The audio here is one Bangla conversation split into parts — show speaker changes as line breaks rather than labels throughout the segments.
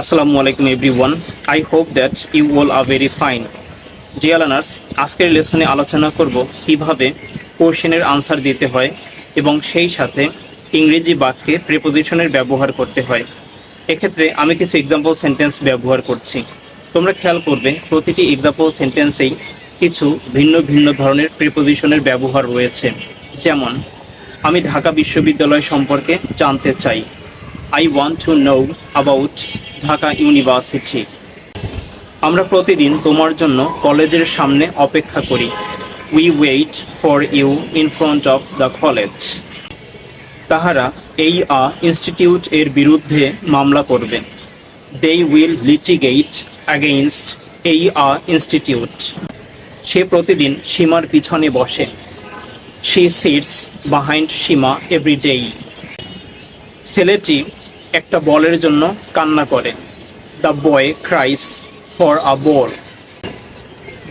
আসসালামু আলাইকুম everyone. I hope that you all are very fine. Dear learners, আজকের লেসনে আলোচনা করব কিভাবে কোশ্চেনের আনসার দিতে হয় এবং সেই সাথে ইংরেজি বাক্যে প্রিপোজিশনের ব্যবহার করতে হয়। এক্ষেত্রে আমি কিছু এক্সাম্পল সেন্টেন্স ব্যবহার করছি। তোমরা খেয়াল করবে প্রতিটি এক্সাম্পল সেন্টেন্সেই কিছু ভিন্ন ভিন্ন ধরনের প্রিপোজিশনের ব্যবহার রয়েছে। যেমন, আমি ঢাকা বিশ্ববিদ্যালয় সম্পর্কে জানতে চাই। I want to know about Dhaka university. আমরা প্রতিদিন তোমার জন্য কলেজের সামনে অপেক্ষা করি। We wait for you in front of the college. তাহারা এই ইনস্টিটিউট এর বিরুদ্ধে মামলা করবে। They will litigate against এই ইনস্টিটিউট। সে প্রতিদিন সীমার পিছনে বসে। She sits behind Seema every day. ছেলেটি একটা বলের জন্য কান্না করে। The boy cries for a ball.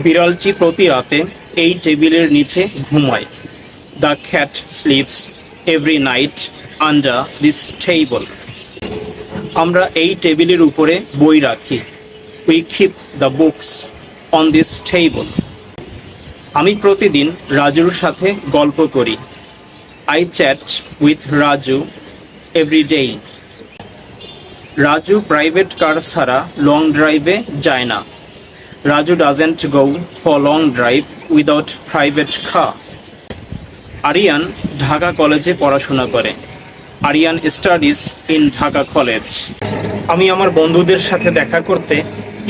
বিড়ালটি প্রতি রাতে এই টেবিলের নিচে ঘুমায়। The cat sleeps every night under this table. আমরা এই টেবিলের উপরে বই রাখি। We keep the books on this table. আমি প্রতিদিন রাজুর সাথে গল্প করি। I chat with Raju every day. Raju private car ছাড়া লং ড্রাইভে যায় না। Raju doesn't go for long drive without private car. Aryan Dhaka কলেজে পড়াশোনা করে। Aryan studies in Dhaka college. আমি আমার বন্ধুদের সাথে দেখা করতে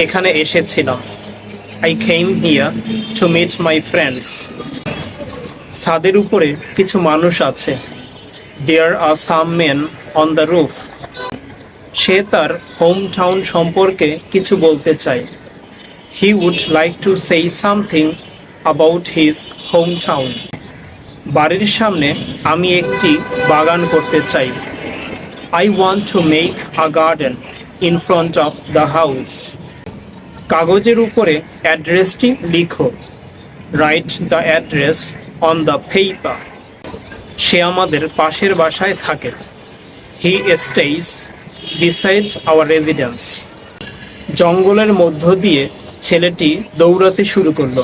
এখানে এসেছিলাম। I came here to meet my friends. ছাদের উপরে কিছু মানুষ আছে। There are some men on the roof. সে তার হোম টাউন সম্পর্কে কিছু বলতে চায়। He would like to say something about his home town. বাড়ির সামনে আমি একটি বাগান করতে চাই। I want to make a garden in front of the house. কাগজের উপরে অ্যাড্রেসটি লিখো। Write the address on the paper. সে আমাদের পাশের বাসায় থাকে। হি স্টেইজ beside our residence. জঙ্গলের মধ্য দিয়ে ছেলেটি দৌড়াতে শুরু করলো।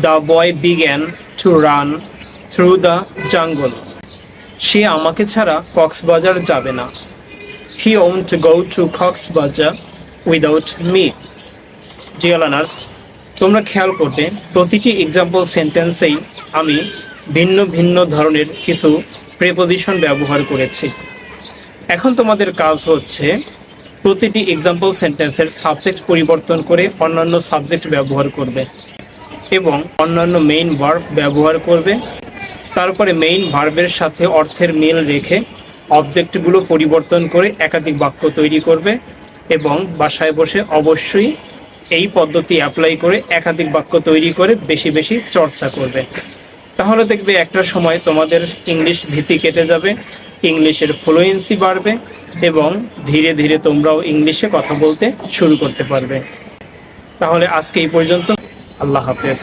The boy began to run through the jungle. সে আমাকে ছাড়া কক্সবাজার যাবে না। He won't go to Cox's Bazar without me. Dear learners, তোমরা খেয়াল করবে প্রতিটি এক্সাম্পল সেন্টেন্সেই আমি ভিন্ন ভিন্ন ধরনের কিছু প্রিপোজিশন ব্যবহার করেছি। এখন তোমাদের কাজ হচ্ছে প্রতিটি এক্সাম্পল সেন্টেন্সের সাবজেক্ট পরিবর্তন করে অন্যান্য সাবজেক্ট ব্যবহার করবে এবং অন্যান্য মেইন ভার্ব ব্যবহার করবে। তারপরে মেইন ভার্বের সাথে অর্থের মিল রেখে অবজেক্টগুলো পরিবর্তন করে একাধিক বাক্য তৈরি করবে এবং বাসায় বসে অবশ্যই এই পদ্ধতি অ্যাপ্লাই করে একাধিক বাক্য তৈরি করে বেশি বেশি চর্চা করবে। তাহলে দেখবে একটা সময় তোমাদের ইংলিশ ভীতি কেটে যাবে, ইংলিশের ফ্লুয়েন্সি বাড়বে এবং ধীরে ধীরে তোমরাও ইংলিশে কথা বলতে শুরু করতে পারবে। তাহলে আজকে এই পর্যন্ত। আল্লাহ হাফেজ।